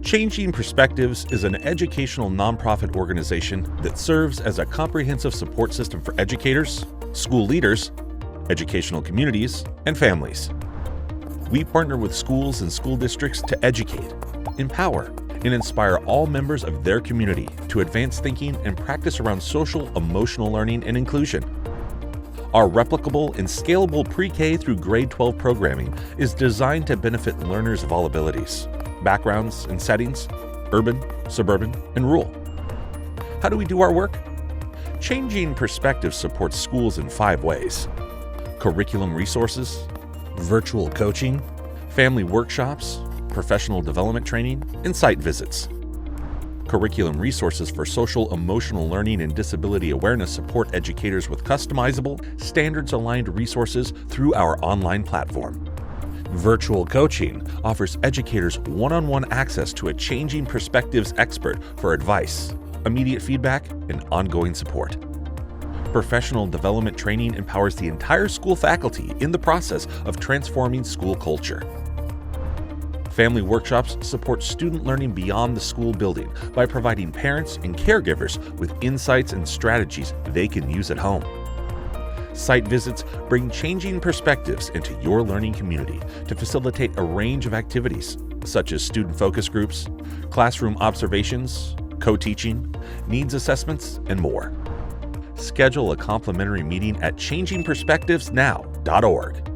Changing Perspectives is an educational nonprofit organization that serves as a comprehensive support system for educators, school leaders, educational communities, and families. We partner with schools and school districts to educate, empower, and inspire all members of their community to advance thinking and practice around social emotional learning and inclusion. Our replicable and scalable pre-K through grade 12 programming is designed to benefit learners of all abilities, backgrounds, and settings, urban, suburban, and rural. How do we do our work? Changing Perspectives supports schools in 5 ways: curriculum resources, virtual coaching, family workshops, professional development training, and site visits. Curriculum resources for social emotional learning and disability awareness support educators with customizable, standards-aligned resources through our online platform. Virtual coaching offers educators one-on-one access to a Changing Perspectives expert for advice, immediate feedback, and ongoing support. Professional development training empowers the entire school faculty in the process of transforming school culture. Family workshops support student learning beyond the school building by providing parents and caregivers with insights and strategies they can use at home. Site visits bring Changing Perspectives into your learning community to facilitate a range of activities, such as student focus groups, classroom observations, co-teaching, needs assessments, and more. Schedule a complimentary meeting at changingperspectivesnow.org.